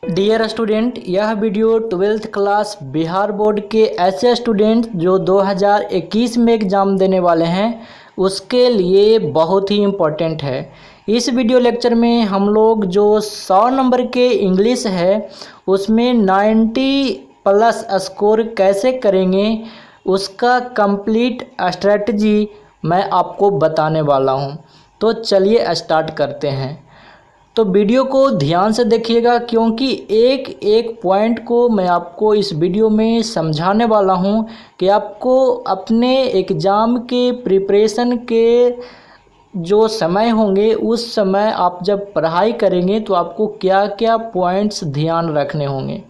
Dear student, यह video 12th class Bihar board के ऐसे स्टूडेंट जो 2021 में एग्ज़ाम देने वाले हैं उसके लिए बहुत ही इम्पोर्टेंट है। इस वीडियो लेक्चर में हम लोग जो 100 नंबर के इंग्लिश है उसमें 90 प्लस स्कोर कैसे करेंगे उसका कंप्लीट स्ट्रेटजी मैं आपको बताने वाला हूं। तो चलिए स्टार्ट करते हैं। तो वीडियो को ध्यान से देखिएगा क्योंकि एक एक पॉइंट को मैं आपको इस वीडियो में समझाने वाला हूं कि आपको अपने एग्ज़ाम के प्रिपरेशन के जो समय होंगे उस समय आप जब पढ़ाई करेंगे तो आपको क्या क्या पॉइंट्स ध्यान रखने होंगे।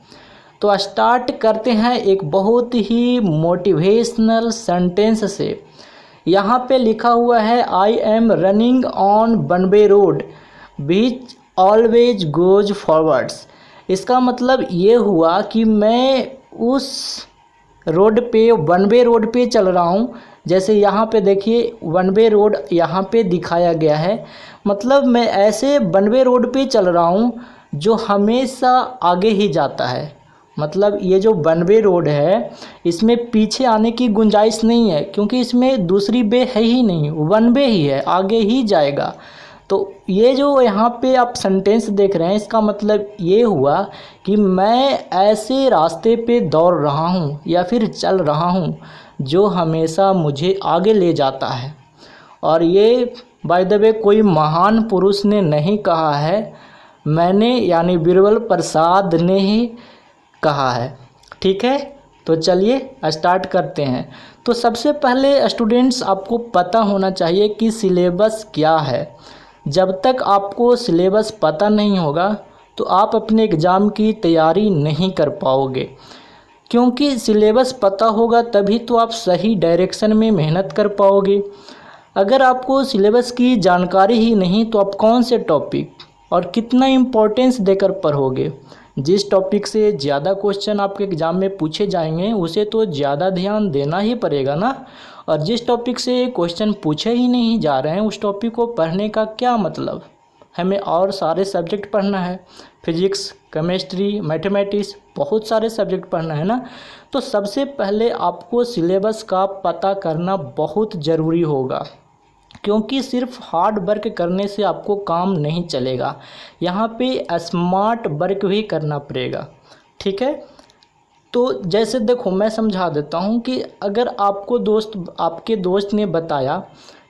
तो स्टार्ट करते हैं एक बहुत ही मोटिवेशनल सेंटेंस से। यहाँ पे लिखा हुआ है I am running on one way road which always goes forwards. इसका मतलब ये हुआ कि मैं उस रोड पे वन वे रोड पे चल रहा हूँ। जैसे यहाँ पे देखिए वन वे रोड यहाँ पे दिखाया गया है, मतलब मैं ऐसे वन वे रोड पे चल रहा हूँ जो हमेशा आगे ही जाता है। मतलब ये जो वन वे रोड है इसमें पीछे आने की गुंजाइश नहीं है क्योंकि इसमें दूसरी वे है ही नहीं, वन वे ही है, आगे ही जाएगा। तो ये जो यहाँ पे आप सेंटेंस देख रहे हैं इसका मतलब ये हुआ कि मैं ऐसे रास्ते पे दौड़ रहा हूँ या फिर चल रहा हूँ जो हमेशा मुझे आगे ले जाता है। और ये बाय द वे कोई महान पुरुष ने नहीं कहा है, मैंने यानी बीरबल प्रसाद ने ही कहा है। ठीक है, तो चलिए स्टार्ट करते हैं। तो सबसे पहले स्टूडेंट्स आपको पता होना चाहिए कि सिलेबस क्या है। जब तक आपको सिलेबस पता नहीं होगा तो आप अपने एग्ज़ाम की तैयारी नहीं कर पाओगे, क्योंकि सिलेबस पता होगा तभी तो आप सही डायरेक्शन में मेहनत कर पाओगे। अगर आपको सिलेबस की जानकारी ही नहीं तो आप कौन से टॉपिक और कितना इम्पोर्टेंस देकर पढ़ोगे। जिस टॉपिक से ज़्यादा क्वेश्चन आपके एग्ज़ाम में पूछे जाएंगे उसे तो ज़्यादा ध्यान देना ही पड़ेगा ना। और जिस टॉपिक से क्वेश्चन पूछे ही नहीं जा रहे हैं उस टॉपिक को पढ़ने का क्या मतलब। हमें और सारे सब्जेक्ट पढ़ना है, फिजिक्स, केमिस्ट्री, मैथमेटिक्स, बहुत सारे सब्जेक्ट पढ़ना है ना। तो सबसे पहले आपको सिलेबस का पता करना बहुत ज़रूरी होगा, क्योंकि सिर्फ हार्ड वर्क करने से आपको काम नहीं चलेगा, यहाँ पे स्मार्ट वर्क भी करना पड़ेगा। ठीक है, तो जैसे देखो मैं समझा देता हूँ कि अगर आपके दोस्त ने बताया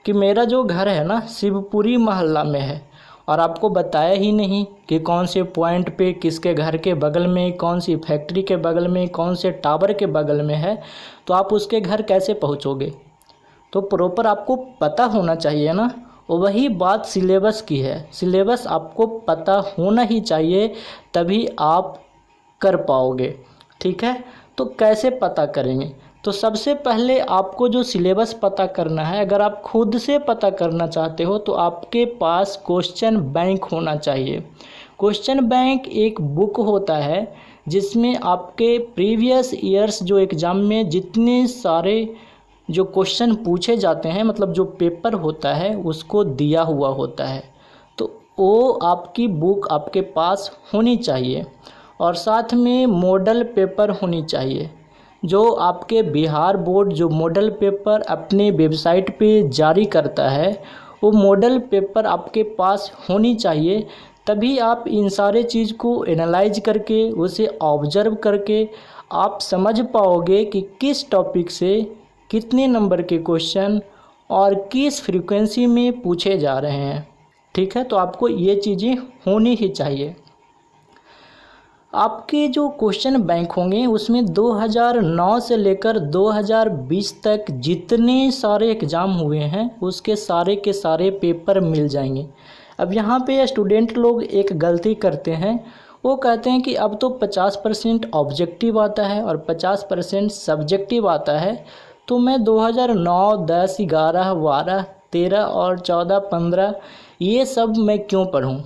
कि मेरा जो घर है ना शिवपुरी मोहल्ला में है और आपको बताया ही नहीं कि कौन से पॉइंट पे, किसके घर के बगल में, कौन सी फैक्ट्री के बगल में, कौन से टावर के बगल में है, तो आप उसके घर कैसे पहुँचोगे। तो प्रॉपर आपको पता होना चाहिए ना। वही बात सिलेबस की है, सिलेबस आपको पता होना ही चाहिए तभी आप कर पाओगे। ठीक है, तो कैसे पता करेंगे। तो सबसे पहले आपको जो सिलेबस पता करना है, अगर आप खुद से पता करना चाहते हो तो आपके पास क्वेश्चन बैंक होना चाहिए। क्वेश्चन बैंक एक बुक होता है जिसमें आपके प्रीवियस ईयर्स जो एग्ज़ाम में जितने सारे जो क्वेश्चन पूछे जाते हैं, मतलब जो पेपर होता है उसको दिया हुआ होता है। तो वो आपकी बुक आपके पास होनी चाहिए और साथ में मॉडल पेपर होनी चाहिए। जो आपके बिहार बोर्ड जो मॉडल पेपर अपने वेबसाइट पे जारी करता है वो मॉडल पेपर आपके पास होनी चाहिए, तभी आप इन सारे चीज़ को एनालाइज करके उसे ऑब्जर्व करके आप समझ पाओगे कि किस टॉपिक से कितने नंबर के क्वेश्चन और किस फ्रीक्वेंसी में पूछे जा रहे हैं। ठीक है, तो आपको ये चीज़ें होनी ही चाहिए। आपके जो क्वेश्चन बैंक होंगे उसमें 2009 से लेकर 2020 तक जितने सारे एग्ज़ाम हुए हैं उसके सारे के सारे पेपर मिल जाएंगे। अब यहाँ पे स्टूडेंट लोग एक गलती करते हैं, वो कहते हैं कि अब तो 50% ऑब्जेक्टिव आता है और 50% सब्जेक्टिव आता है, तो मैं 2009, 10, 11, 12, 13 और 14, 15 ये सब मैं क्यों पढूं।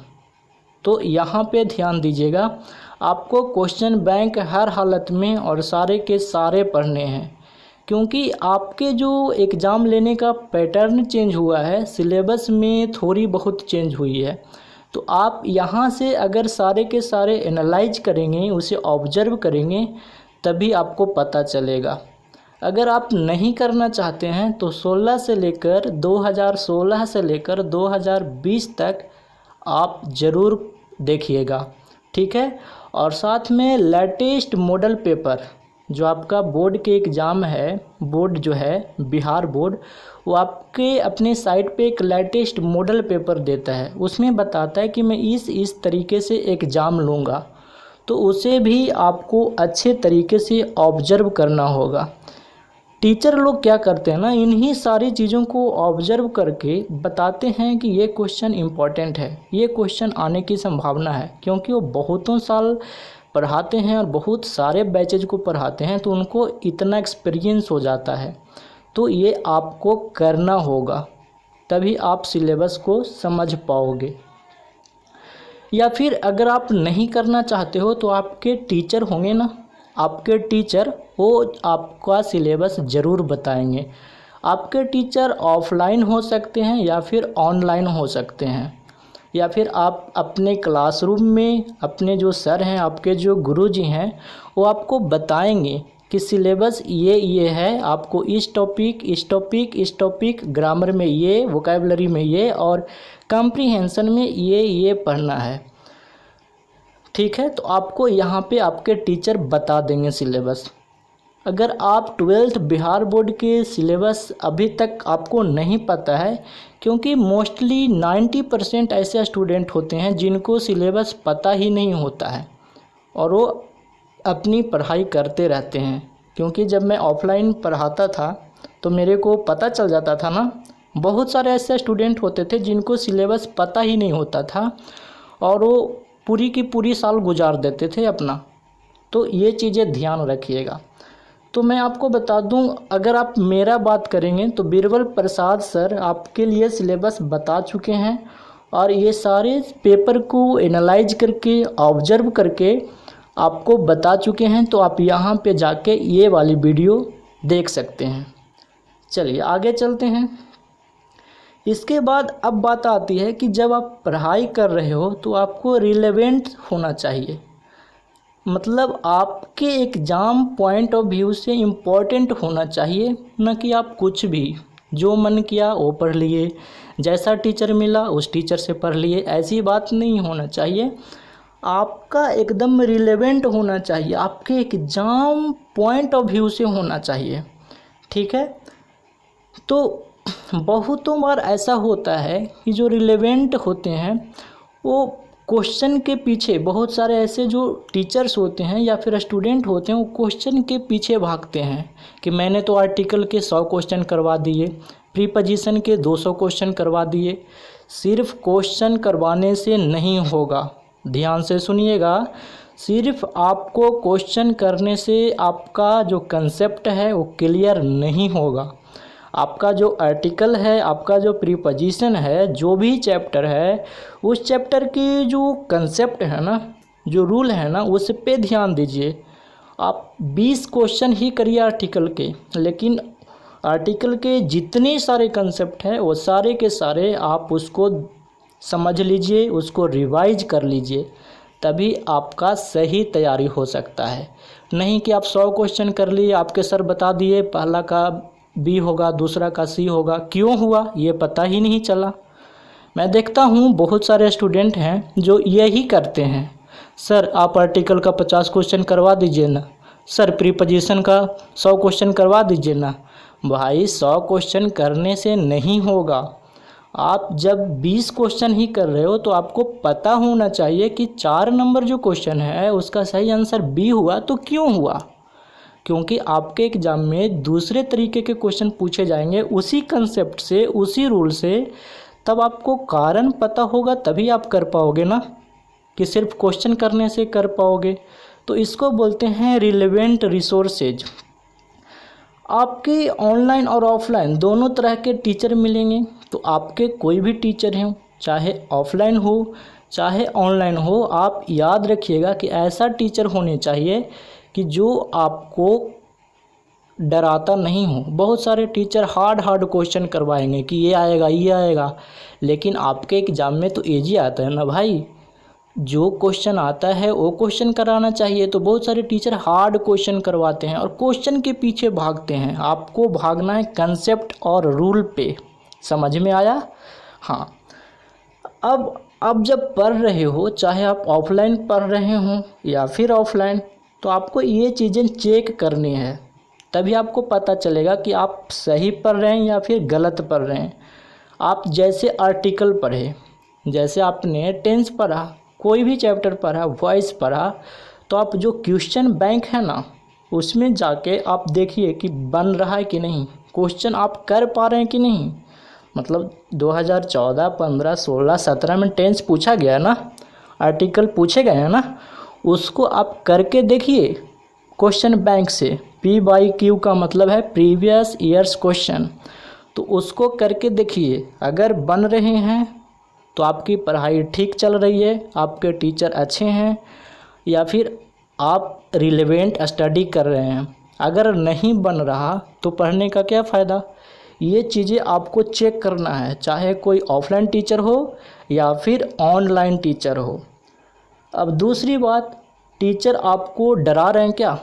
तो यहाँ पे ध्यान दीजिएगा, आपको क्वेश्चन बैंक हर हालत में और सारे के सारे पढ़ने हैं, क्योंकि आपके जो एग्ज़ाम लेने का पैटर्न चेंज हुआ है, सिलेबस में थोड़ी बहुत चेंज हुई है। तो आप यहाँ से अगर सारे के सारे एनालाइज करेंगे, उसे ऑब्जर्व करेंगे, तभी आपको पता चलेगा। अगर आप नहीं करना चाहते हैं तो 2016 से लेकर 2020 तक आप ज़रूर देखिएगा, ठीक है। और साथ में लेटेस्ट मॉडल पेपर जो आपका बोर्ड के एग्ज़ाम है, बोर्ड जो है बिहार बोर्ड, वो आपके अपने साइट पे एक लेटेस्ट मॉडल पेपर देता है। उसमें बताता है कि मैं इस तरीके से एग्ज़ाम लूँगा, तो उसे भी आपको अच्छे तरीके से ऑब्जर्व करना होगा। टीचर लोग क्या करते हैं ना, इन्हीं सारी चीज़ों को ऑब्जर्व करके बताते हैं कि ये क्वेश्चन इम्पॉर्टेंट है, ये क्वेश्चन आने की संभावना है, क्योंकि वो बहुतों साल पढ़ाते हैं और बहुत सारे बैचेज को पढ़ाते हैं, तो उनको इतना एक्सपीरियंस हो जाता है। तो ये आपको करना होगा, तभी आप सिलेबस को समझ पाओगे। या फिर अगर आप नहीं करना चाहते हो तो आपके टीचर होंगे ना, आपके टीचर वो आपका सिलेबस ज़रूर बताएंगे। आपके टीचर ऑफलाइन हो सकते हैं या फिर ऑनलाइन हो सकते हैं, या फिर आप अपने क्लासरूम में अपने जो सर हैं, आपके जो गुरुजी हैं, वो आपको बताएंगे कि सिलेबस ये है, आपको इस टॉपिक ग्रामर में ये, वोकैबुलरी में ये और कॉम्प्रिहेंशन में ये पढ़ना है, ठीक है। तो आपको यहाँ पे आपके टीचर बता देंगे सिलेबस। अगर आप 12th बिहार बोर्ड के सिलेबस अभी तक आपको नहीं पता है, क्योंकि मोस्टली 90% ऐसे स्टूडेंट होते हैं जिनको सिलेबस पता ही नहीं होता है और वो अपनी पढ़ाई करते रहते हैं। क्योंकि जब मैं ऑफलाइन पढ़ाता था तो मेरे को पता चल जाता था ना, बहुत सारे ऐसे स्टूडेंट होते थे जिनको सिलेबस पता ही नहीं होता था और वो पूरी की पूरी साल गुजार देते थे अपना। तो ये चीज़ें ध्यान रखिएगा। तो मैं आपको बता दूं, अगर आप मेरा बात करेंगे तो बीरबल प्रसाद सर आपके लिए सिलेबस बता चुके हैं और ये सारे पेपर को एनालाइज करके ऑब्जर्व करके आपको बता चुके हैं। तो आप यहाँ पे जाके ये वाली वीडियो देख सकते हैं। चलिए आगे चलते हैं। इसके बाद अब बात आती है कि जब आप पढ़ाई कर रहे हो तो आपको रिलेवेंट होना चाहिए, मतलब आपके एग्ज़ाम पॉइंट ऑफ व्यू से इम्पोर्टेंट होना चाहिए, न कि आप कुछ भी जो मन किया वो पढ़ लिए, जैसा टीचर मिला उस टीचर से पढ़ लिए, ऐसी बात नहीं होना चाहिए। आपका एकदम रिलेवेंट होना चाहिए, आपके एग्ज़ाम पॉइंट ऑफ व्यू से होना चाहिए, ठीक है। तो बहुतों बार ऐसा होता है कि जो रिलेवेंट होते हैं वो क्वेश्चन के पीछे, बहुत सारे ऐसे जो टीचर्स होते हैं या फिर स्टूडेंट होते हैं वो क्वेश्चन के पीछे भागते हैं कि मैंने तो आर्टिकल के 100 क्वेश्चन करवा दिए, प्रीपोजिशन के 200 क्वेश्चन करवा दिए। सिर्फ क्वेश्चन करवाने से नहीं होगा, ध्यान से सुनिएगा। सिर्फ आपको क्वेश्चन करने से आपका जो कंसेप्ट है वो क्लियर नहीं होगा। आपका जो आर्टिकल है, आपका जो प्रीपोजिशन है, जो भी चैप्टर है, उस चैप्टर की जो कंसेप्ट है ना, जो रूल है ना, उस पे ध्यान दीजिए। आप 20 क्वेश्चन ही करिए आर्टिकल के, लेकिन आर्टिकल के जितने सारे कंसेप्ट हैं वो सारे के सारे आप उसको समझ लीजिए, उसको रिवाइज कर लीजिए, तभी आपका सही तैयारी हो सकता है। नहीं कि आप 100 क्वेश्चन कर लिए, आपके सर बता दिए पहला का बी होगा, दूसरा का सी होगा, क्यों हुआ ये पता ही नहीं चला। मैं देखता हूँ बहुत सारे स्टूडेंट हैं जो यही करते हैं, सर आप आर्टिकल का 50 क्वेश्चन करवा दीजिए ना, सर प्रीपोजिशन का 100 क्वेश्चन करवा दीजिए ना। भाई 100 क्वेश्चन करने से नहीं होगा। आप जब 20 क्वेश्चन ही कर रहे हो तो आपको पता होना चाहिए कि 4 नंबर जो क्वेश्चन है उसका सही आंसर बी हुआ, तो क्यों हुआ? क्योंकि आपके एग्ज़ाम में दूसरे तरीके के क्वेश्चन पूछे जाएंगे उसी कंसेप्ट से, उसी रूल से। तब आपको कारण पता होगा तभी आप कर पाओगे ना, कि सिर्फ क्वेश्चन करने से कर पाओगे। तो इसको बोलते हैं रिलेवेंट रिसोर्सेज। आपके ऑनलाइन और ऑफलाइन दोनों तरह के टीचर मिलेंगे। तो आपके कोई भी टीचर हो, चाहे ऑफलाइन हो चाहे ऑनलाइन हो, आप याद रखिएगा कि ऐसा टीचर होने चाहिए कि जो आपको डराता नहीं हूँ। बहुत सारे टीचर हार्ड क्वेश्चन करवाएंगे कि ये आएगा, लेकिन आपके एग्ज़ाम में तो ईजी आता है ना भाई। जो क्वेश्चन आता है वो क्वेश्चन कराना चाहिए। तो बहुत सारे टीचर हार्ड क्वेश्चन करवाते हैं और क्वेश्चन के पीछे भागते हैं। आपको भागना है कंसेप्ट और रूल पे। समझ में आया? हाँ। अब जब पढ़ रहे हो, चाहे आप ऑफलाइन पढ़ रहे हो या फिर ऑफलाइन, तो आपको ये चीज़ें चेक करनी है। तभी आपको पता चलेगा कि आप सही पढ़ रहे हैं या फिर गलत पढ़ रहे हैं। आप जैसे आर्टिकल पढ़े, जैसे आपने टेंस पढ़ा, कोई भी चैप्टर पढ़ा, वॉइस पढ़ा, तो आप जो क्वेश्चन बैंक है ना, उसमें जाके आप देखिए कि बन रहा है कि नहीं, क्वेश्चन आप कर पा रहे हैं कि नहीं। मतलब 2014, 15, 16, 17 में टेंस पूछा गया है ना, आर्टिकल पूछे गए हैं ना, उसको आप करके देखिए क्वेश्चन बैंक से। PYQ का मतलब है प्रीवियस ईयर्स क्वेश्चन। तो उसको करके देखिए, अगर बन रहे हैं तो आपकी पढ़ाई ठीक चल रही है, आपके टीचर अच्छे हैं, या फिर आप रिलेवेंट स्टडी कर रहे हैं। अगर नहीं बन रहा तो पढ़ने का क्या फ़ायदा। ये चीज़ें आपको चेक करना है, चाहे कोई ऑफलाइन टीचर हो या फिर ऑनलाइन टीचर हो। अब दूसरी बात, टीचर आपको डरा रहे हैं क्या?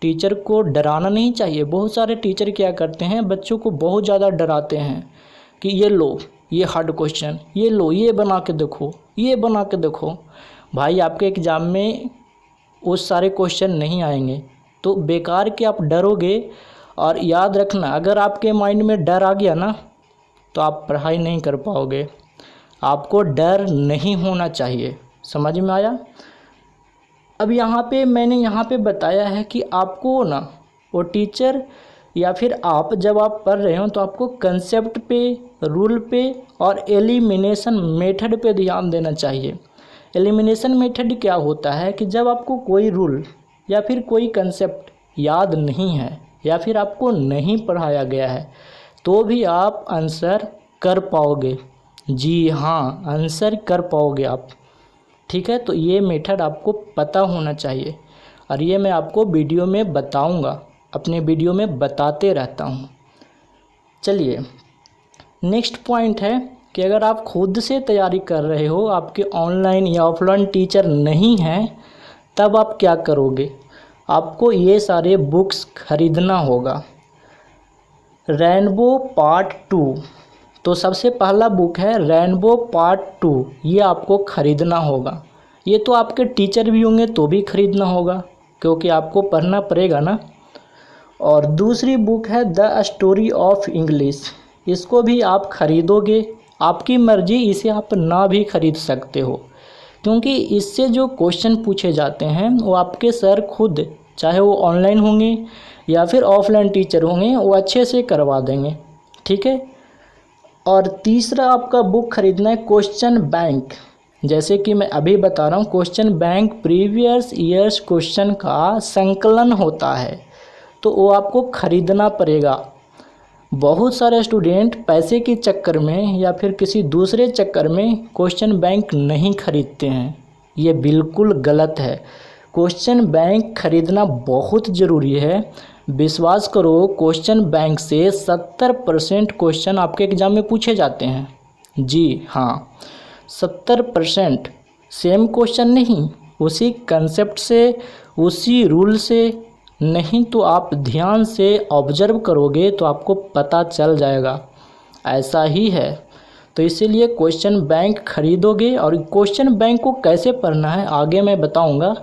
टीचर को डराना नहीं चाहिए। बहुत सारे टीचर क्या करते हैं, बच्चों को बहुत ज़्यादा डराते हैं कि ये लो, ये हार्ड क्वेश्चन, ये लो, ये बना के देखो, ये बना के देखो। भाई आपके एग्ज़ाम में उस सारे क्वेश्चन नहीं आएंगे, तो बेकार के आप डरोगे। और याद रखना, अगर आपके माइंड में डर आ गया ना, तो आप पढ़ाई नहीं कर पाओगे। आपको डर नहीं होना चाहिए। समझ में आया? अब यहाँ पे मैंने यहाँ पे बताया है कि आपको ना वो टीचर या फिर आप जब आप पढ़ रहे हो तो आपको कंसेप्ट पे, रूल पे और एलिमिनेशन मेथड पे ध्यान देना चाहिए। एलिमिनेशन मेथड क्या होता है कि जब आपको कोई रूल या फिर कोई कंसेप्ट याद नहीं है या फिर आपको नहीं पढ़ाया गया है, तो भी आप आंसर कर पाओगे। जी हाँ, आंसर कर पाओगे आप। ठीक है, तो ये मेथड आपको पता होना चाहिए और ये मैं आपको वीडियो में बताऊंगा, अपने वीडियो में बताते रहता हूँ। चलिए, नेक्स्ट पॉइंट है कि अगर आप खुद से तैयारी कर रहे हो, आपके ऑनलाइन या ऑफलाइन टीचर नहीं हैं, तब आप क्या करोगे? आपको ये सारे बुक्स खरीदना होगा। रेनबो पार्ट 2, तो सबसे पहला बुक है रेनबो पार्ट 2, ये आपको ख़रीदना होगा। ये तो आपके टीचर भी होंगे तो भी ख़रीदना होगा, क्योंकि आपको पढ़ना पड़ेगा ना। और दूसरी बुक है द स्टोरी ऑफ इंग्लिश, इसको भी आप ख़रीदोगे। आपकी मर्ज़ी, इसे आप ना भी ख़रीद सकते हो, क्योंकि इससे जो क्वेश्चन पूछे जाते हैं वो आपके सर खुद, चाहे वो ऑनलाइन होंगे या फिर ऑफलाइन टीचर होंगे, वो अच्छे से करवा देंगे। ठीक है। और तीसरा आपका बुक खरीदना है क्वेश्चन बैंक। जैसे कि मैं अभी बता रहा हूँ, question bank previous years question का संकलन होता है, तो वो आपको खरीदना पड़ेगा। बहुत सारे स्टूडेंट पैसे के चक्कर में या फिर किसी दूसरे चक्कर में क्वेश्चन बैंक नहीं खरीदते हैं, ये बिल्कुल गलत है। क्वेश्चन बैंक खरीदना बहुत ज़रूरी है। विश्वास करो, क्वेश्चन बैंक से 70% क्वेश्चन आपके एग्ज़ाम में पूछे जाते हैं। जी हाँ, 70%। सेम क्वेश्चन नहीं, उसी कंसेप्ट से, उसी रूल से। नहीं तो आप ध्यान से ऑब्जर्व करोगे तो आपको पता चल जाएगा, ऐसा ही है। तो इसीलिए क्वेश्चन बैंक खरीदोगे। और क्वेश्चन बैंक को कैसे पढ़ना है आगे मैं बताऊंगा।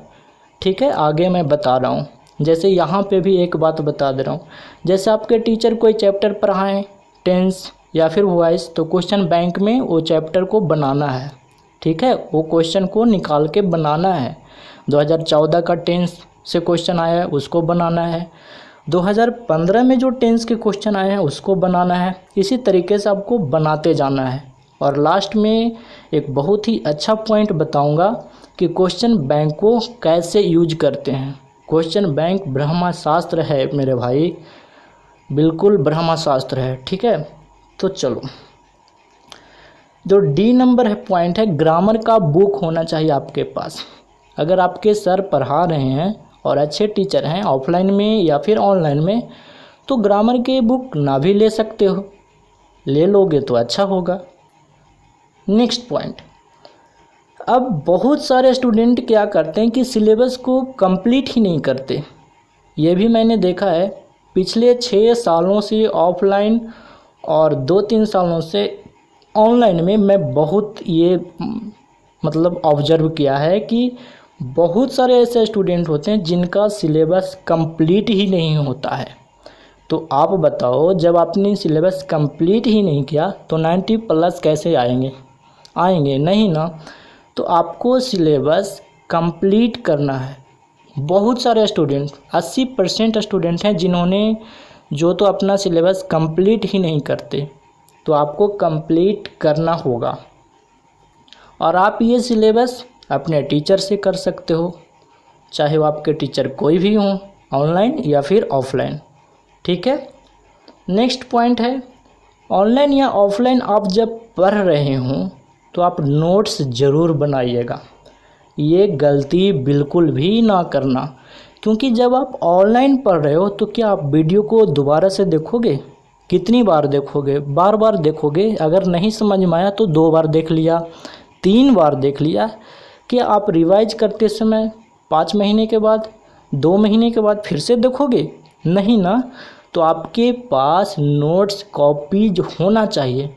ठीक है, आगे मैं बता रहा हूँ। जैसे यहाँ पे भी एक बात बता दे रहा हूँ, जैसे आपके टीचर कोई चैप्टर पढ़ाएं, टेंस या फिर वॉइस, तो क्वेश्चन बैंक में वो चैप्टर को बनाना है। ठीक है, वो क्वेश्चन को निकाल के बनाना है। 2014 का टेंस से क्वेश्चन आया है, उसको बनाना है। 2015 में जो टेंस के क्वेश्चन आए हैं उसको बनाना है। इसी तरीके से आपको बनाते जाना है। और लास्ट में एक बहुत ही अच्छा पॉइंट बताऊंगा कि क्वेश्चन बैंक को कैसे यूज करते हैं। क्वेश्चन बैंक ब्रह्माशास्त्र है मेरे भाई, बिल्कुल ब्रह्माशास्त्र है। ठीक है, तो चलो, जो डी नंबर है पॉइंट है, ग्रामर का बुक होना चाहिए आपके पास। अगर आपके सर पढ़ा रहे हैं और अच्छे टीचर हैं ऑफलाइन में या फिर ऑनलाइन में, तो ग्रामर के बुक ना भी ले सकते हो, ले लोगे तो अच्छा होगा। नेक्स्ट पॉइंट, अब बहुत सारे स्टूडेंट क्या करते हैं कि सिलेबस को कंप्लीट ही नहीं करते। ये भी मैंने देखा है, पिछले 6 सालों से ऑफलाइन और 2-3 सालों से ऑनलाइन में मैं बहुत ये मतलब ऑब्जर्व किया है कि बहुत सारे ऐसे स्टूडेंट होते हैं जिनका सिलेबस कंप्लीट ही नहीं होता है। तो आप बताओ, जब आपने सिलेबस कंप्लीट ही नहीं किया तो 90+ कैसे आएंगे? नहीं ना। तो आपको सिलेबस कंप्लीट करना है। बहुत सारे स्टूडेंट 80% स्टूडेंट हैं जिन्होंने जो तो अपना सिलेबस कंप्लीट ही नहीं करते। तो आपको कंप्लीट करना होगा, और आप ये सिलेबस अपने टीचर से कर सकते हो, चाहे वो आपके टीचर कोई भी हों, ऑनलाइन या फिर ऑफलाइन। ठीक है। नेक्स्ट पॉइंट है, ऑनलाइन या ऑफलाइन आप जब पढ़ रहे हों तो आप नोट्स ज़रूर बनाइएगा। ये गलती बिल्कुल भी ना करना, क्योंकि जब आप ऑनलाइन पढ़ रहे हो तो क्या आप वीडियो को दोबारा से देखोगे? कितनी बार देखोगे? बार बार देखोगे। अगर नहीं समझ में आया तो 2 बार देख लिया, 3 बार देख लिया। क्या आप रिवाइज करते समय 5 महीने के बाद, 2 महीने के बाद फिर से देखोगे? नहीं ना। तो आपके पास नोट्स कॉपीज होना चाहिए,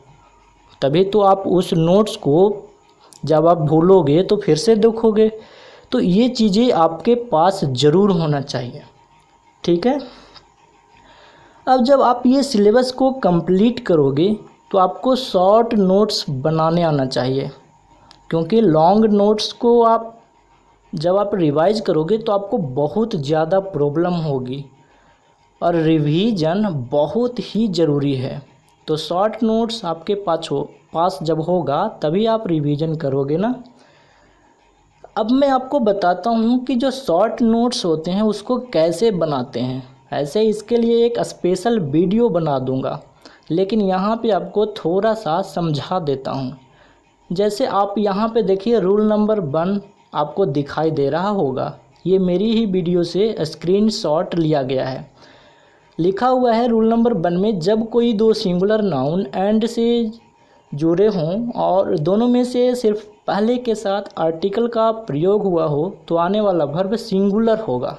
तभी तो आप उस नोट्स को जब आप भूलोगे तो फिर से देखोगे। तो ये चीज़ें आपके पास ज़रूर होना चाहिए। ठीक है। अब जब आप ये सिलेबस को कंप्लीट करोगे तो आपको शॉर्ट नोट्स बनाने आना चाहिए, क्योंकि लॉन्ग नोट्स को आप जब आप रिवाइज करोगे तो आपको बहुत ज़्यादा प्रॉब्लम होगी, और रिवीजन बहुत ही ज़रूरी है। तो शॉर्ट नोट्स आपके पास जब होगा तभी आप रिवीजन करोगे ना। अब मैं आपको बताता हूँ कि जो शॉर्ट नोट्स होते हैं उसको कैसे बनाते हैं। ऐसे इसके लिए एक स्पेशल वीडियो बना दूँगा, लेकिन यहाँ पे आपको थोड़ा सा समझा देता हूँ। जैसे आप यहाँ पे देखिए, रूल नंबर 1 आपको दिखाई दे रहा होगा। ये मेरी ही वीडियो से स्क्रीनशॉट लिया गया है। लिखा हुआ है रूल नंबर 1 में, जब कोई 2 सिंगुलर नाउन एंड से जुड़े हों और दोनों में से सिर्फ पहले के साथ आर्टिकल का प्रयोग हुआ हो तो आने वाला वर्ब सिंगुलर होगा।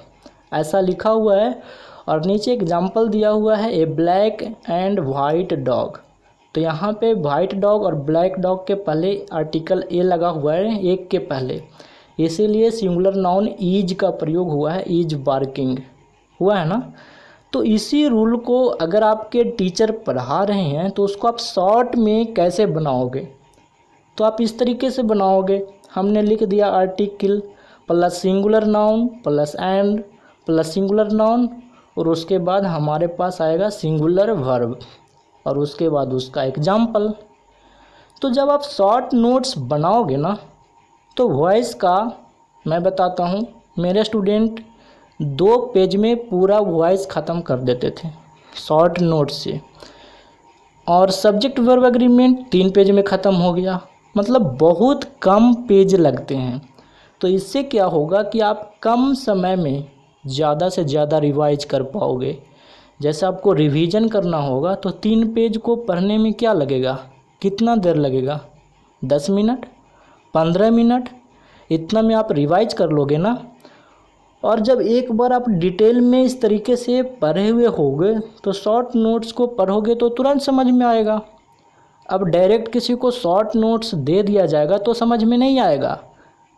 ऐसा लिखा हुआ है। और नीचे एग्जाम्पल दिया हुआ है, ए ब्लैक एंड वाइट डॉग। तो यहाँ पे वाइट डॉग और ब्लैक डॉग के पहले आर्टिकल ए लगा हुआ है, एक के पहले, इसीलिए सिंगुलर नाउन ईज का प्रयोग हुआ है, ईज बार्किंग हुआ है ना। तो इसी रूल को अगर आपके टीचर पढ़ा रहे हैं तो उसको आप शॉर्ट में कैसे बनाओगे? तो आप इस तरीके से बनाओगे। हमने लिख दिया article plus singular noun plus and plus singular noun, और उसके बाद हमारे पास आएगा सिंगुलर वर्ब, और उसके बाद उसका एग्जाम्पल। तो जब आप शॉर्ट नोट्स बनाओगे ना, तो वॉइस का मैं बताता हूँ, मेरे स्टूडेंट 2 पेज में पूरा वॉइस ख़त्म कर देते थे शॉर्ट नोट से, और सब्जेक्ट वर्ब एग्रीमेंट 3 पेज में ख़त्म हो गया। मतलब बहुत कम पेज लगते हैं। तो इससे क्या होगा कि आप कम समय में ज़्यादा से ज़्यादा रिवाइज कर पाओगे। जैसे आपको रिवीजन करना होगा तो 3 पेज को पढ़ने में क्या लगेगा? कितना देर लगेगा? 10 मिनट, 15 मिनट, इतना में आप रिवाइज कर लोगे ना। और जब एक बार आप डिटेल में इस तरीके से पढ़े हुए होगे तो शॉर्ट नोट्स को पढ़ोगे तो तुरंत समझ में आएगा। अब डायरेक्ट किसी को शॉर्ट नोट्स दे दिया जाएगा तो समझ में नहीं आएगा,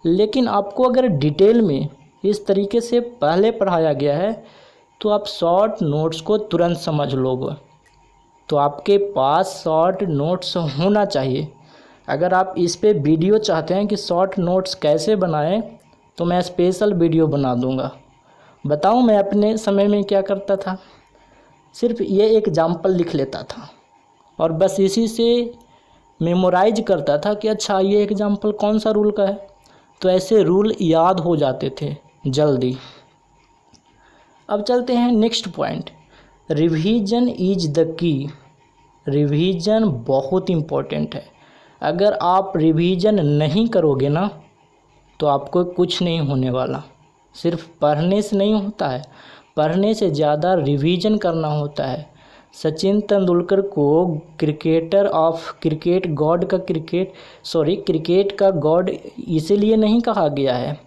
लेकिन आपको अगर डिटेल में इस तरीके से पहले पढ़ाया गया है तो आप शॉर्ट नोट्स को तुरंत समझ लोगे। तो आपके पास शॉर्ट नोट्स होना चाहिए। अगर आप इस पे वीडियो चाहते हैं कि शॉर्ट नोट्स कैसे बनाएं, तो मैं स्पेशल वीडियो बना दूंगा। बताऊं मैं अपने समय में क्या करता था? सिर्फ ये एग्जाम्पल लिख लेता था और बस इसी से मेमोराइज करता था कि अच्छा ये एग्जाम्पल कौन सा रूल का है। तो ऐसे रूल याद हो जाते थे जल्दी। अब चलते हैं next point, revision is the key. Revision बहुत इम्पोर्टेंट है। अगर आप रिवीजन नहीं करोगे ना तो आपको कुछ नहीं होने वाला। सिर्फ पढ़ने से नहीं होता है, पढ़ने से ज़्यादा रिवीजन करना होता है। सचिन तेंदुलकर को क्रिकेट का गॉड इसीलिए नहीं कहा गया है।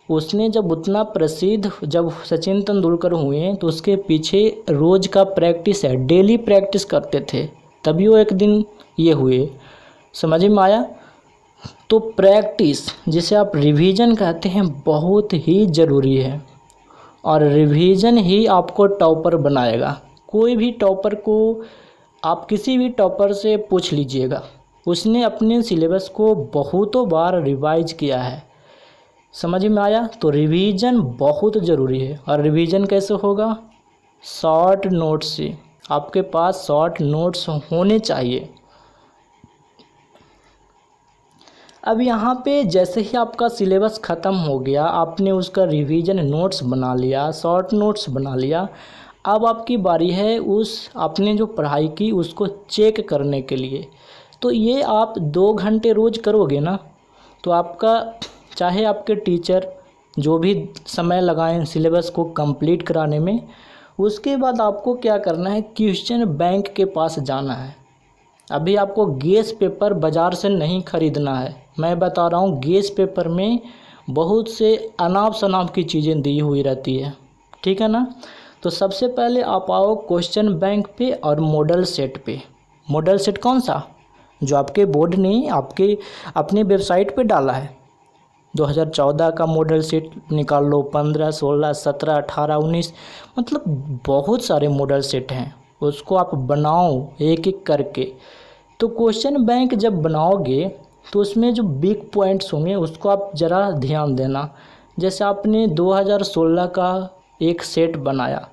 उसने जब सचिन तेंदुलकर हुए तो उसके पीछे रोज़ का प्रैक्टिस है, डेली प्रैक्टिस करते थे, तभी वो एक दिन ये हुए। समझ में आया? तो प्रैक्टिस, जिसे आप रिवीजन कहते हैं, बहुत ही ज़रूरी है और रिवीजन ही आपको टॉपर बनाएगा। कोई भी टॉपर को आप किसी भी टॉपर से पूछ लीजिएगा, उसने अपने सिलेबस को बहुतों बार रिवाइज किया है। समझ में आया? तो रिवीजन बहुत ज़रूरी है। और रिवीजन कैसे होगा? शॉर्ट नोट्स से। आपके पास शॉर्ट नोट्स होने चाहिए। अब यहाँ पे जैसे ही आपका सिलेबस ख़त्म हो गया, आपने उसका रिवीजन नोट्स बना लिया, शॉर्ट नोट्स बना लिया, अब आपकी बारी है आपने जो पढ़ाई की उसको चेक करने के लिए। तो ये आप 2 घंटे रोज़ करोगे ना, तो आपका, चाहे आपके टीचर जो भी समय लगाएं सिलेबस को कंप्लीट कराने में, उसके बाद आपको क्या करना है, क्वेश्चन बैंक के पास जाना है। अभी आपको गेस पेपर बाज़ार से नहीं ख़रीदना है, मैं बता रहा हूँ। गेस पेपर में बहुत से अनाप शनाप की चीज़ें दी हुई रहती है, ठीक है ना। तो सबसे पहले आप आओ क्वेश्चन बैंक पे और मॉडल सेट पे। मॉडल सेट कौन सा? जो आपके बोर्ड ने आपके अपनी वेबसाइट पे डाला है। 2014 का मॉडल सेट निकाल लो, 15, 16, 17, 18, 19, मतलब बहुत सारे मॉडल सेट हैं, उसको आप बनाओ एक एक करके। तो क्वेश्चन बैंक जब बनाओगे तो उसमें जो बिग पॉइंट्स होंगे उसको आप ज़रा ध्यान देना। जैसे आपने 2016 का एक सेट बनाया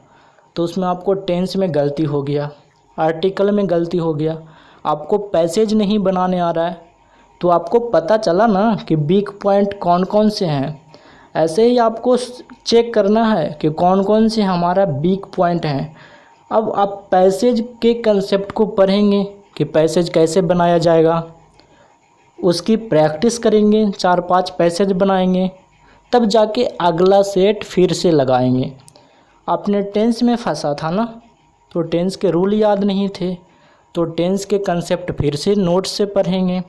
तो उसमें आपको टेंस में गलती हो गया, आर्टिकल में गलती हो गया, आपको पैसेज नहीं बनाने आ रहा है, तो आपको पता चला ना कि बिग पॉइंट कौन कौन से हैं। ऐसे ही आपको चेक करना है कि कौन कौन से हमारा बिग पॉइंट हैं। अब आप पैसेज के कंसेप्ट को पढ़ेंगे कि पैसेज कैसे बनाया जाएगा, उसकी प्रैक्टिस करेंगे, 4-5 पैसेज बनाएंगे, तब जाके अगला सेट फिर से लगाएंगे। आपने टेंस में फंसा था ना, तो टेंस के रूल याद नहीं थे, तो टेंस के कंसेप्ट फिर से नोट्स से पढ़ेंगे।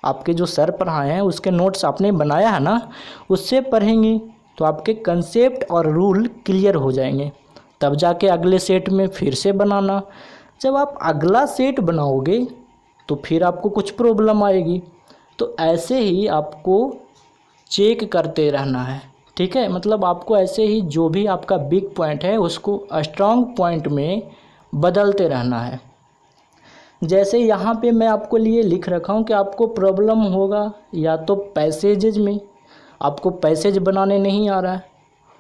आपके जो सर पढ़ाए हैं उसके नोट्स आपने बनाया है ना, उससे पढ़ेंगे, तो आपके कंसेप्ट और रूल क्लियर हो जाएंगे। तब जाके अगले सेट में फिर से बनाना। जब आप अगला सेट बनाओगे तो फिर आपको कुछ प्रॉब्लम आएगी। तो ऐसे ही आपको चेक करते रहना है, ठीक है। मतलब आपको ऐसे ही जो भी आपका बिग पॉइंट है उसको स्ट्रॉन्ग पॉइंट में बदलते रहना है। जैसे यहाँ पे मैं आपको लिए लिख रखा हूँ कि आपको प्रॉब्लम होगा या तो पैसेजेज में, आपको पैसेज बनाने नहीं आ रहा है,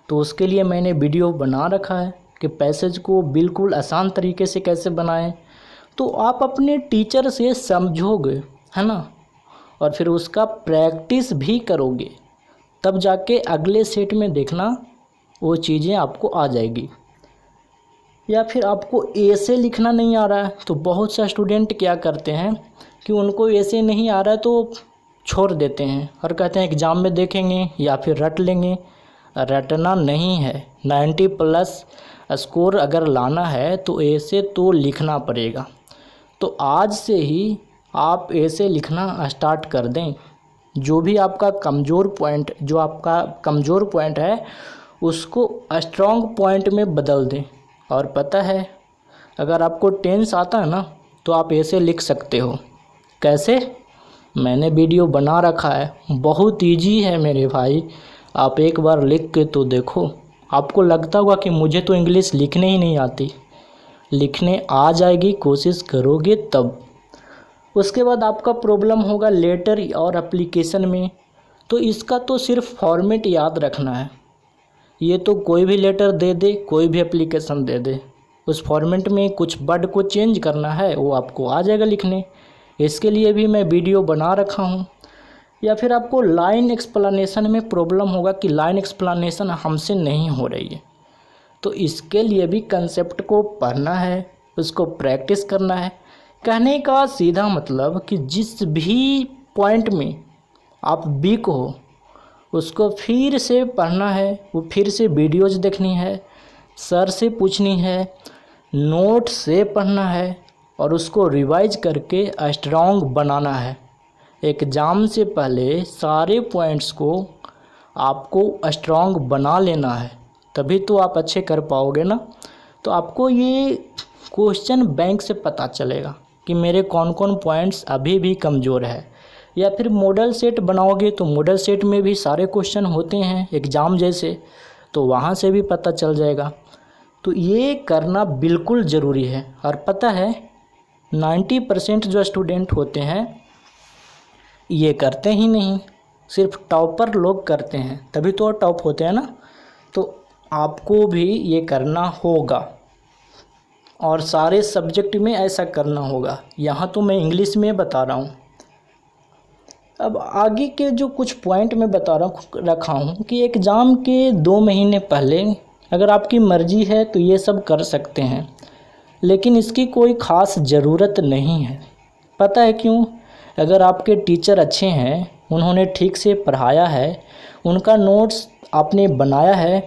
तो उसके लिए मैंने वीडियो बना रखा है कि पैसेज को बिल्कुल आसान तरीके से कैसे बनाएं। तो आप अपने टीचर से समझोगे, है ना, और फिर उसका प्रैक्टिस भी करोगे, तब जाके अगले सेट में देखना वो चीज़ें आपको आ जाएगी। या फिर आपको ऐसे लिखना नहीं आ रहा है, तो बहुत सा स्टूडेंट क्या करते हैं कि उनको ऐसे नहीं आ रहा है तो छोड़ देते हैं और कहते हैं एग्ज़ाम में देखेंगे या फिर रट लेंगे। रटना नहीं है, 90+ स्कोर अगर लाना है तो ऐसे तो लिखना पड़ेगा। तो आज से ही आप ऐसे लिखना स्टार्ट कर दें। जो भी आपका कमज़ोर पॉइंट है उसको स्ट्रॉन्ग पॉइंट में बदल दें। और पता है, अगर आपको टेंस आता है ना तो आप ऐसे लिख सकते हो। कैसे? मैंने वीडियो बना रखा है, बहुत इजी है मेरे भाई, आप एक बार लिख के तो देखो। आपको लगता होगा कि मुझे तो इंग्लिश लिखने ही नहीं आती, लिखने आ जाएगी, कोशिश करोगे तब। उसके बाद आपका प्रॉब्लम होगा लेटर और एप्लीकेशन में। तो इसका तो सिर्फ फॉर्मेट याद रखना है। ये तो कोई भी लेटर दे दे, कोई भी एप्लीकेशन दे दे, उस फॉर्मेट में कुछ वर्ड को चेंज करना है, वो आपको आ जाएगा लिखने। इसके लिए भी मैं वीडियो बना रखा हूँ। या फिर आपको लाइन एक्सप्लेनेशन में प्रॉब्लम होगा कि लाइन एक्सप्लेनेशन हमसे नहीं हो रही है, तो इसके लिए भी कंसेप्ट को पढ़ना है, उसको प्रैक्टिस करना है। कहने का सीधा मतलब कि जिस भी पॉइंट में आप वीक हो उसको फिर से पढ़ना है, वो फिर से वीडियोज़ देखनी है, सर से पूछनी है, नोट से पढ़ना है और उसको रिवाइज करके स्ट्रॉन्ग बनाना है। एग्ज़ाम से पहले सारे पॉइंट्स को आपको स्ट्रॉन्ग बना लेना है, तभी तो आप अच्छे कर पाओगे ना। तो आपको ये क्वेश्चन बैंक से पता चलेगा कि मेरे कौन कौन पॉइंट्स अभी भी कमज़ोर है। या फिर मॉडल सेट बनाओगे तो मॉडल सेट में भी सारे क्वेश्चन होते हैं एग्ज़ाम जैसे, तो वहाँ से भी पता चल जाएगा। तो ये करना बिल्कुल ज़रूरी है। और पता है 90% जो स्टूडेंट होते हैं ये करते ही नहीं, सिर्फ टॉपर लोग करते हैं, तभी तो टॉप होते हैं ना। तो आपको भी ये करना होगा और सारे सब्जेक्ट में ऐसा करना होगा। यहाँ तो मैं इंग्लिश में बता रहा हूँ। अब आगे के जो कुछ पॉइंट मैं रखा हूँ कि एग्ज़ाम के 2 महीने पहले अगर आपकी मर्ज़ी है तो ये सब कर सकते हैं, लेकिन इसकी कोई ख़ास ज़रूरत नहीं है। पता है क्यों? अगर आपके टीचर अच्छे हैं, उन्होंने ठीक से पढ़ाया है, उनका नोट्स आपने बनाया है,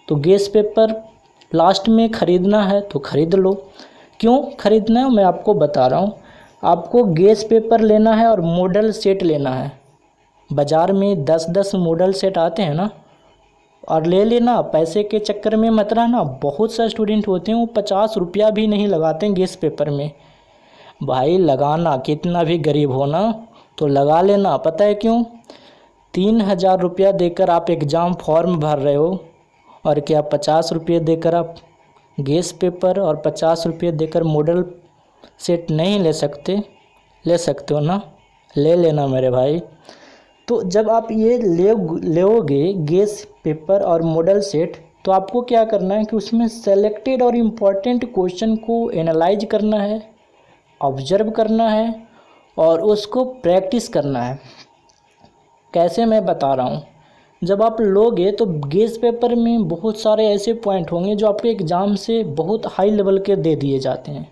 तो गेस पेपर लास्ट में ख़रीदना है तो ख़रीद लो। क्यों ख़रीदना है मैं आपको बता रहा हूँ। आपको गेस पेपर लेना है और मॉडल सेट लेना है। बाज़ार में 10-10 मॉडल सेट आते हैं ना, और ले लेना, पैसे के चक्कर में मत रहना। बहुत से स्टूडेंट होते हैं वो 50 रुपया भी नहीं लगाते हैं गेस पेपर में। भाई लगाना, कितना भी गरीब हो ना तो लगा लेना। पता है क्यों? 3000 रुपया देकर आप एग्ज़ाम फॉर्म भर रहे हो, और क्या 50 रुपये देकर आप गेस पेपर और 50 रुपये देकर मॉडल सेट नहीं ले सकते? ले सकते हो ना, ले लेना मेरे भाई। तो जब आप ये लोगे गेस पेपर और मॉडल सेट, तो आपको क्या करना है कि उसमें सेलेक्टेड और इम्पॉर्टेंट क्वेश्चन को एनालाइज करना है, ऑब्जर्व करना है और उसको प्रैक्टिस करना है। कैसे मैं बता रहा हूँ। जब आप लोगे तो गेस पेपर में बहुत सारे ऐसे पॉइंट होंगे जो आपके एग्ज़ाम से बहुत हाई लेवल के दे दिए जाते हैं,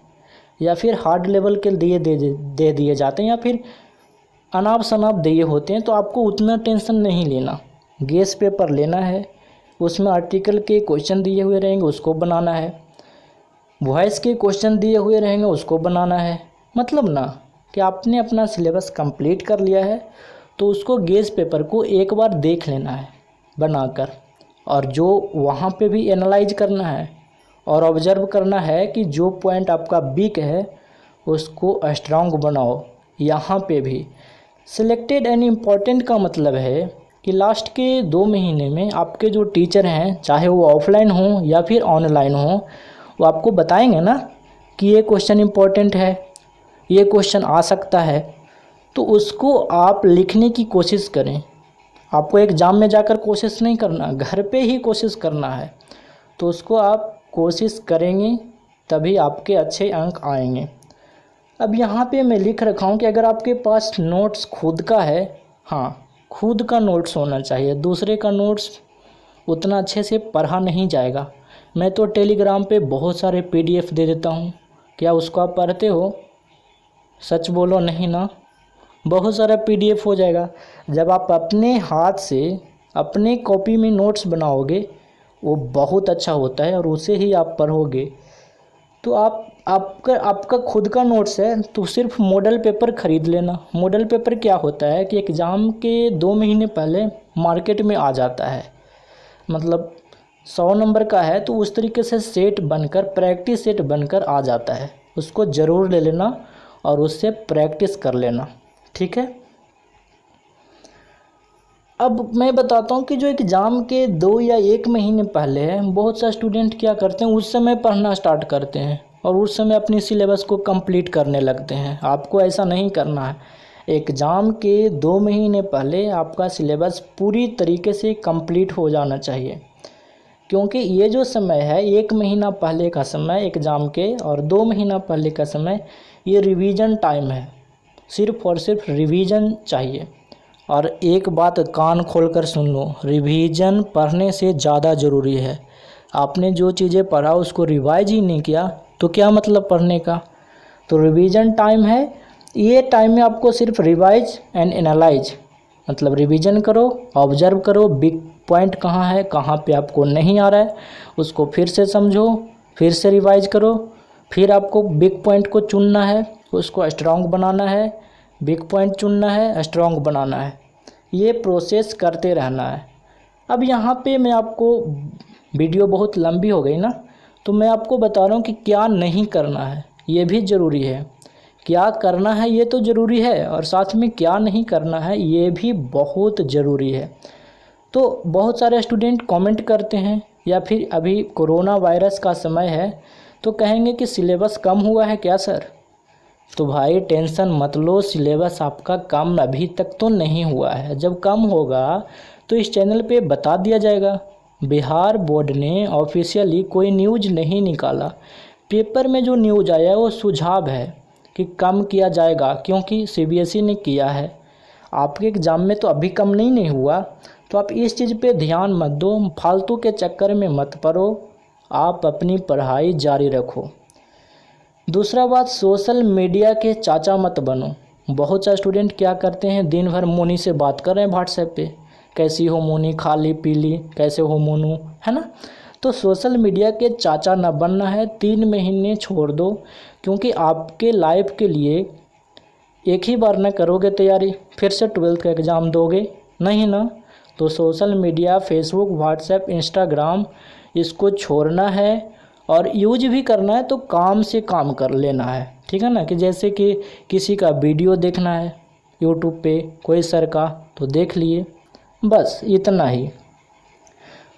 या फिर हार्ड लेवल के दे दिए जाते हैं, या फिर अनाप शनाप दिए होते हैं। तो आपको उतना टेंशन नहीं लेना। गेस पेपर लेना है, उसमें आर्टिकल के क्वेश्चन दिए हुए रहेंगे, उसको बनाना है। वॉइस के क्वेश्चन दिए हुए रहेंगे, उसको बनाना है। मतलब ना कि आपने अपना सिलेबस कंप्लीट कर लिया है, तो उसको गेस पेपर को एक बार देख लेना है बनाकर, और जो वहाँ पे भी एनालाइज करना है और ऑब्जर्व करना है कि जो पॉइंट आपका वीक है उसको स्ट्रांग बनाओ। यहाँ पे भी सिलेक्टेड एंड इम्पॉर्टेंट का मतलब है कि लास्ट के 2 महीने में आपके जो टीचर हैं, चाहे वो ऑफलाइन हो या फिर ऑनलाइन हो, वो आपको बताएंगे ना कि ये क्वेश्चन इम्पॉर्टेंट है, ये क्वेश्चन आ सकता है। तो उसको आप लिखने की कोशिश करें। आपको एग्ज़ाम में जाकर कोशिश नहीं करना, घर पे ही कोशिश करना है। तो उसको आप कोशिश करेंगे तभी आपके अच्छे अंक आएंगे। अब यहाँ पे मैं लिख रखा हूँ कि अगर आपके पास नोट्स खुद का है, हाँ खुद का नोट्स होना चाहिए, दूसरे का नोट्स उतना अच्छे से पढ़ा नहीं जाएगा। मैं तो टेलीग्राम पे बहुत सारे PDF दे देता हूँ, क्या उसको आप पढ़ते हो? सच बोलो नहीं ना। बहुत सारा PDF हो जाएगा। जब आप अपने हाथ से अपने कॉपी में नोट्स बनाओगे वो बहुत अच्छा होता है, और उसे ही आप पढ़ोगे। तो आपका खुद का नोट्स है तो सिर्फ मॉडल पेपर ख़रीद लेना। मॉडल पेपर क्या होता है कि एग्ज़ाम के 2 महीने पहले मार्केट में आ जाता है, मतलब 100 नंबर का है तो उस तरीके से सेट बनकर, प्रैक्टिस सेट बनकर आ जाता है। उसको ज़रूर ले लेना और उससे प्रैक्टिस कर लेना, ठीक है। अब मैं बताता हूँ कि जो एग्ज़ाम के 2 या 1 महीने पहले है, बहुत से स्टूडेंट क्या करते हैं, उस समय पढ़ना स्टार्ट करते हैं और उस समय अपनी सिलेबस को कंप्लीट करने लगते हैं। आपको ऐसा नहीं करना है। एग्ज़ाम के 2 महीने पहले आपका सिलेबस पूरी तरीके से कंप्लीट हो जाना चाहिए, क्योंकि ये जो समय है 1 महीना पहले का समय एग्ज़ाम के और 2 महीना पहले का समय, ये रिवीजन टाइम है। सिर्फ़ और सिर्फ रिवीजन चाहिए। और एक बात कान खोलकर सुन लो, रिवीजन पढ़ने से ज़्यादा ज़रूरी है। आपने जो चीज़ें पढ़ा उसको रिवाइज ही नहीं किया तो क्या मतलब पढ़ने का। तो रिवीजन टाइम है, ये टाइम में आपको सिर्फ रिवाइज एंड एनालाइज मतलब रिवीजन करो, ऑब्जर्व करो बिग पॉइंट कहाँ है, कहाँ पे आपको नहीं आ रहा है, उसको फिर से समझो, फिर से रिवाइज करो। फिर आपको बिग पॉइंट को चुनना है, उसको स्ट्रॉन्ग बनाना है, बिग पॉइंट चुनना है, स्ट्रॉन्ग बनाना है। ये प्रोसेस करते रहना है। अब यहाँ पे मैं आपको, वीडियो बहुत लंबी हो गई ना, तो मैं आपको बता रहा हूँ कि क्या नहीं करना है, ये भी ज़रूरी है। क्या करना है ये तो ज़रूरी है, और साथ में क्या नहीं करना है ये भी बहुत ज़रूरी है। तो बहुत सारे स्टूडेंट कमेंट करते हैं, या फिर अभी कोरोना वायरस का समय है तो कहेंगे कि सिलेबस कम हुआ है क्या सर। तो भाई टेंशन मत लो, सिलेबस आपका कम अभी तक तो नहीं हुआ है। जब कम होगा तो इस चैनल पे बता दिया जाएगा। बिहार बोर्ड ने ऑफिशियली कोई न्यूज़ नहीं निकाला। पेपर में जो न्यूज़ आया है वो सुझाव है कि कम किया जाएगा, क्योंकि सीबीएसई ने किया है। आपके एग्ज़ाम में तो अभी कम नहीं हुआ, तो आप इस चीज़ पे ध्यान मत दो, फालतू के चक्कर में मत पड़ो, आप अपनी पढ़ाई जारी रखो। दूसरा बात, सोशल मीडिया के चाचा मत बनो। बहुत सारे स्टूडेंट क्या करते हैं, दिन भर मोनी से बात कर रहे हैं व्हाट्सएप पे, कैसी हो मोनी, खाली पीली, कैसे हो मोनू, है ना। तो सोशल मीडिया के चाचा न बनना है, 3 महीने छोड़ दो, क्योंकि आपके लाइफ के लिए एक ही बार न करोगे तैयारी, फिर से 12th का एग्ज़ाम दोगे नहीं ना। तो social media, Facebook, WhatsApp, Instagram, इसको छोड़ना है, और यूज भी करना है तो काम से काम कर लेना है, ठीक है ना। कि जैसे कि किसी का वीडियो देखना है यूट्यूब पे कोई सर का, तो देख लिए, बस इतना ही।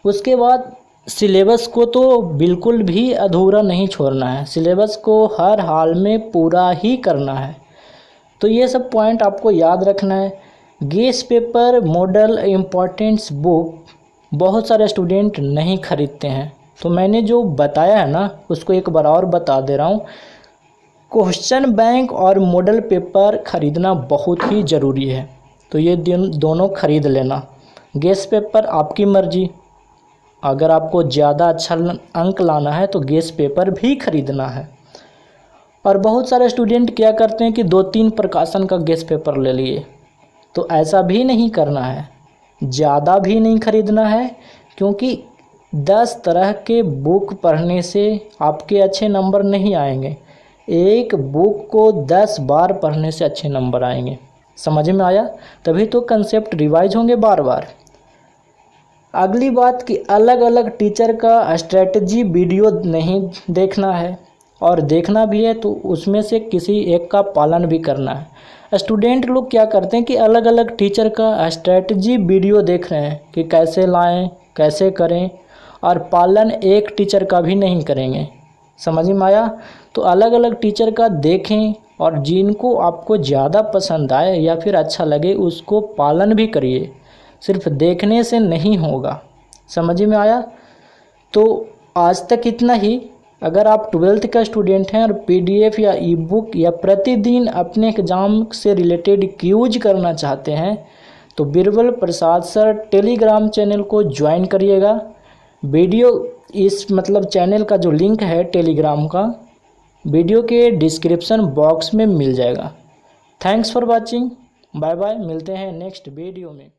उसके बाद सिलेबस को तो बिल्कुल भी अधूरा नहीं छोड़ना है, सिलेबस को हर हाल में पूरा ही करना है। तो ये सब पॉइंट आपको याद रखना है। गेस पेपर, मॉडल, इम्पॉर्टेंट्स बुक बहुत सारे स्टूडेंट नहीं खरीदते हैं, तो मैंने जो बताया है ना उसको एक बार और बता दे रहा हूँ। क्वेश्चन बैंक और मॉडल पेपर खरीदना बहुत ही ज़रूरी है, तो ये दोनों खरीद लेना। गेस पेपर आपकी मर्जी, अगर आपको ज़्यादा अच्छा अंक लाना है तो गेस पेपर भी खरीदना है। और बहुत सारे स्टूडेंट क्या करते हैं कि 2-3 प्रकाशन का गेस पेपर ले लिए, तो ऐसा भी नहीं करना है, ज़्यादा भी नहीं खरीदना है, क्योंकि 10 तरह के बुक पढ़ने से आपके अच्छे नंबर नहीं आएंगे। एक बुक को 10 बार पढ़ने से अच्छे नंबर आएंगे। समझ में आया? तभी तो कंसेप्ट रिवाइज होंगे बार बार। अगली बात कि अलग अलग टीचर का स्ट्रेटजी वीडियो नहीं देखना है, और देखना भी है तो उसमें से किसी एक का पालन भी करना है। स्टूडेंट लोग क्या करते हैं कि अलग अलग टीचर का स्ट्रेटजी वीडियो देख रहे हैं कि कैसे लाएं, कैसे करें, और पालन एक टीचर का भी नहीं करेंगे। समझ में आया? तो अलग अलग टीचर का देखें, और जिनको आपको ज़्यादा पसंद आए या फिर अच्छा लगे उसको पालन भी करिए, सिर्फ देखने से नहीं होगा। समझ में आया? तो आज तक इतना ही। अगर आप 12th का स्टूडेंट हैं और PDF या ई बुक या प्रतिदिन अपने एग्ज़ाम से रिलेटेड क्यूज करना चाहते हैं, तो बिरबल प्रसाद सर टेलीग्राम चैनल को ज्वाइन करिएगा। वीडियो इस चैनल का जो लिंक है टेलीग्राम का, वीडियो के डिस्क्रिप्शन बॉक्स में मिल जाएगा। Thanks for watching, bye bye, मिलते हैं नेक्स्ट वीडियो में।